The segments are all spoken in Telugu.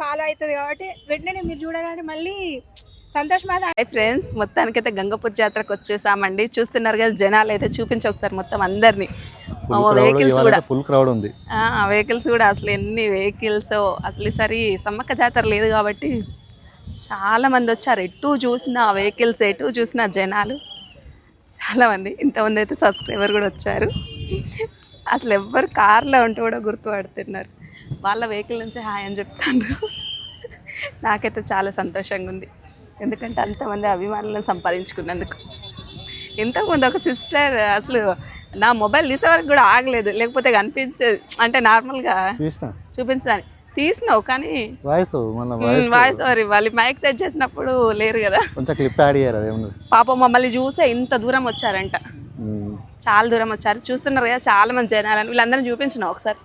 ఫాలో అవుతుంది కాబట్టి వెంటనే మీరు చూడగానే మళ్ళీ సంతోషమైన. హాయ్ ఫ్రెండ్స్, మొత్తానికైతే గంగపూర్ జాతరకు వచ్చేసామండి. చూస్తున్నారు కదా జనాలు అయితే, చూపించి ఒకసారి మొత్తం అందరినీ. వెహికల్స్ కూడా ఫుల్ క్రౌడ్ ఉంది. వెహికల్స్ కూడా అసలు ఎన్ని వెహికల్స్. అసలు ఈసారి సమ్మక్క జాతర లేదు కాబట్టి చాలా మంది వచ్చారు. ఎటు చూసినా వెహికల్స్, ఎటు చూసినా జనాలు చాలామంది. ఇంతమంది అయితే సబ్స్క్రైబర్ కూడా వచ్చారు. అసలు ఎవ్వరు కార్లో ఉంటే కూడా గుర్తుపడుతున్నారు. వాళ్ళ వెహికల్ నుంచి హాయ్ అని చెప్తాను. నాకైతే చాలా సంతోషంగా ఉంది, ఎందుకంటే అంతమంది అభిమానులను సంపాదించుకున్నందుకు. ఇంతకుముందు ఒక సిస్టర్ అసలు నా మొబైల్ తీసే వరకు కూడా ఆగలేదు, లేకపోతే కనిపించేది. అంటే నార్మల్గా చూపించడానికి తీసినావు, కానీ వాయిస్ ఓవర్ ఇవ్వాలి. మైక్ సెట్ చేసినప్పుడు లేరు కదా, పాపం మమ్మల్ని చూసే ఇంత దూరం వచ్చారంట. చాలా దూరం వచ్చారు. చూస్తున్నారు కదా చాలా మంది జనాలని. వీళ్ళందరినీ చూపించినావు ఒకసారి.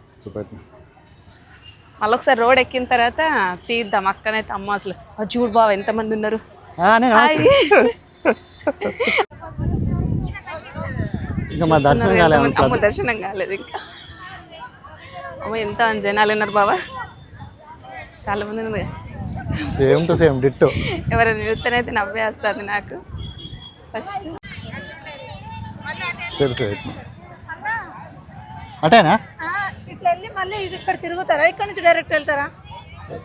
మళ్ళీ ఒకసారి రోడ్ ఎక్కిన తర్వాత తీద్దాం. అక్కనైతే అమ్మ అసలు చూడు బావ ఎంతమంది ఉన్నారు. దర్శనం కాలేదు ఇంకా. అమ్మ ఎంత జనాలు ఉన్నారు బాబా, చాలా మంది ఉన్నారు. ఎవరైనా చూస్తేనైతే నవ్వేస్తుంది నాకు. ఫస్ట్ అటేనా ఇట్లా వెళ్ళి మళ్ళీ ఇక్కడ తిరుగుతారా? ఇక్కడ నుంచి డైరెక్ట్ వెళ్తారా?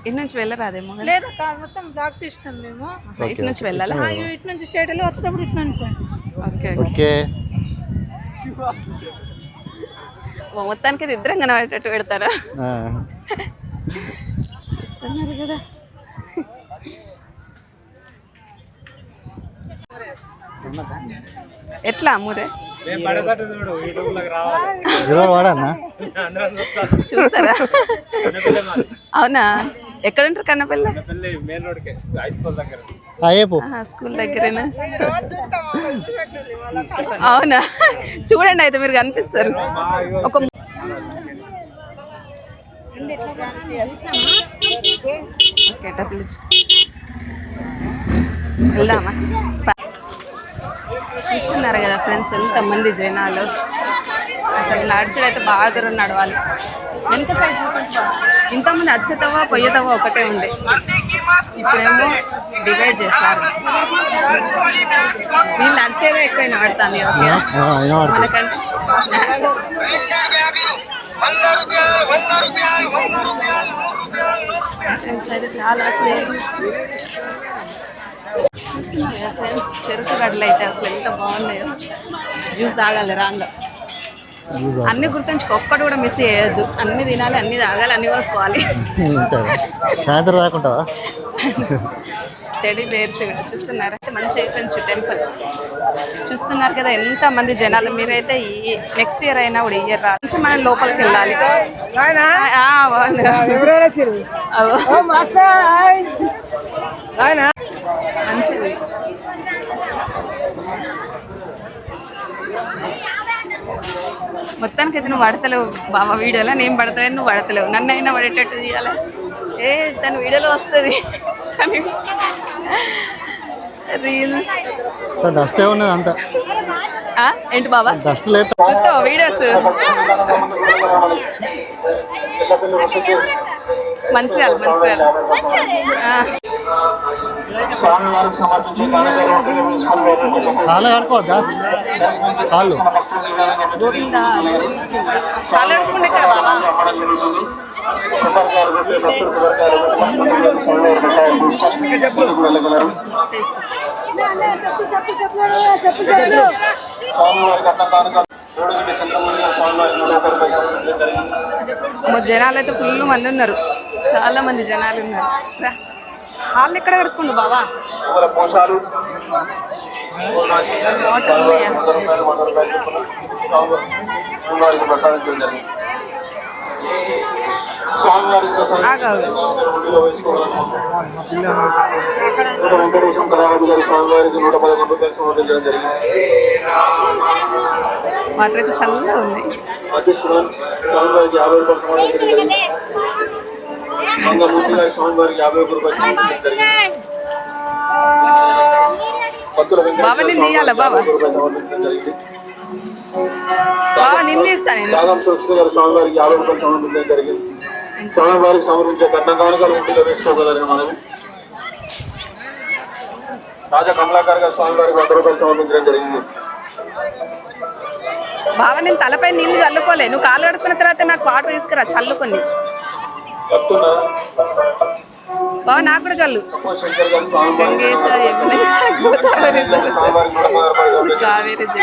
ఇటు నుంచి వెళ్ళరాదేమో. లేదు, మొత్తం బ్లాక్స్ ఇస్తాం మేము. ఇటు నుంచి వెళ్ళాలా? ఇటు నుంచి స్ట్రైట్ వెళ్ళి వచ్చేటప్పుడు ఇటు నుంచి. ఓకే. మొత్తానికి ఇద్దరం కనబడేటట్టు పెడతారా? చూస్తున్నారు కదా. ఎట్లా అమ్మురే చూస్తారా? అవునా? ఎక్కడ ఉంటారు కన్నపల్లి? స్కూల్ దగ్గరేనా? అవునా? చూడండి అయితే మీరు కనిపిస్తారు. ఒక వెళ్దామా? చూస్తున్నారు కదా ఫ్రెండ్స్ ఎంతమంది జనాలు. అసలు నడుచుడు అయితే బాగా దూరం నడవాలి. వెనుక సైడ్ ఇంతమంది వచ్చేతవా పొయ్యేతవా ఒకటే ఉంది. ఇప్పుడేమో డివైడ్ చేస్తారు. వీళ్ళు నడిచేదే ఎక్కువ నడతాను మనకంటే. చాలా అసలు చూస్తున్నారు కదా ఫ్రెండ్స్, చెరుకు గడ్డలు అయితే అసలు ఎంత బాగున్నాయో. జ్యూస్ తాగాలి రాంగా. అన్ని గుర్తుంచుకో, ఒక్కటి కూడా మిస్ చేయొద్దు. అన్ని తినాలి, అన్ని తాగాలి, అన్ని కొనుక్కోవాలి. సాయంత్రం రాకుంటావా? టెడీ బేర్స్ కూడా చూస్తున్నారు. అయితే మంచి అయిపోయింది టెంపుల్. చూస్తున్నారు కదా ఎంతమంది జనాలు. మీరైతే ఈ నెక్స్ట్ ఇయర్ అయినా కూడా ఇయర్ నుంచి మనం లోపలికి వెళ్ళాలి. మంచిది. మొత్తానికి అయితే నువ్వు పడతలేవు బాబా వీడియోలో. నేను పడతలేను, నువ్వు పడతలేవు. నన్ను అయినా పడేటట్టు తీయాలి. తన వీడియోలో వస్తుంది కానీ రీల్స్ డస్ట్ ఉన్నది అంతా. ఏంటి బాబా డస్ట్ లేదు. చూస్తావా వీడియోస్? మంచిర్యాల కాళ్ళు ఆడుకోవద్దా? కాళ్ళు కాళ్ళు ఆడుకుంటే ఇక్కడ బాబా జనాలు అయితే ఫుల్ మంది ఉన్నారు. చాలా మంది జనాలు ఉన్నారు. కాళ్ళు ఎక్కడ కడుక్కుండు బాబా? వాటర్ అయితే చల్లగా ఉన్నాయి. బాబా నేను తీయాలా బాబా? బాబా నేను తీస్తాను. స్వామివారికి సమర్పించే కట్న కానుకలు ఉండిలో వేసుకోగలరని మనవి. రాజా కమలాకర్ గారు స్వామివారికి 100 రూపాయలు సమర్పించడం జరిగింది. బావ నేను తలపై నీళ్లు చల్లుకోలే, నువ్వు కాలు కడుక్కున్న తర్వాత నాకు వాటర్ తీసుకురా చల్లుకొని. చెప్తున్నా బావ నాకు కూడా చల్లు. శంకర్ గారు స్వామివారికి గంగే చ, యమునే చ, గోదావరి చ, స్వామివారికి 110 రూపాయలు కావేరి జ.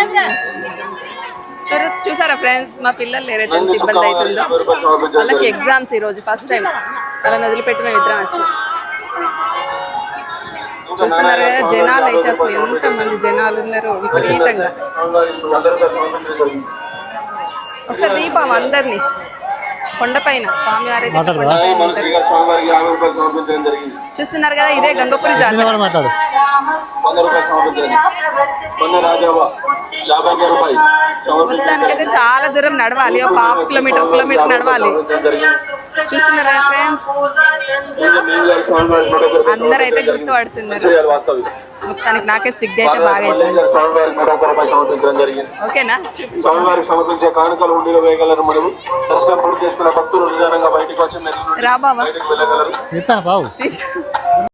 చూసారా ఫ్రెండ్స్, మా పిల్లలు ఏదైతే ఎంత ఇబ్బంది అవుతుందో. వాళ్ళకి ఎగ్జామ్స్ ఈరోజు ఫస్ట్ టైం, వాళ్ళని వదిలిపెట్టి మేము ఇద్దరం వచ్చి చూస్తున్నారు కదా. జనాలు అయితే అసలు ఎంతమంది జనాలు ఉన్నారు విపరీతంగా. స్వామివారికి 100 రూపాయలు సమర్పించడం జరిగింది. ఒకసారి దీపం అందరినీ కొండపైన స్వామివారి అయితే మాట్లాడదా? మనశ్రీ గారు స్వామివారికి 50 రూపాయలు సమర్పించడం జరిగింది. చూస్తున్నారు కదా, ఇదే గంగపురి జాతర. నిలబడి మాట్లాడు. 100 రూపాయలు సమర్పించండి. కొన్న రాజావా 50 రూపాయలు మొత్తానికైతే చాలా దూరం నడవాలి, ఒక హాఫ్ కిలోమీటర్ నడవాలి. చూస్తున్నారా ఫ్రెండ్స్, అందరూ అయితే గుర్తుపడుతున్నారు. మొత్తానికి నాకే సిగ్గు అయితే బాగా అవుతుంది. ఓకేనా, స్వామివారికి సమర్పించే కానుకలు ఉండిలో వేయగలరు. మనము దర్శనం పూర్తి చేసుకున్న భక్తులు నిదానంగా బయటకు వచ్చి రా బాబా బయటకు వెళ్ళగలరు. ఇస్తాను బాబు.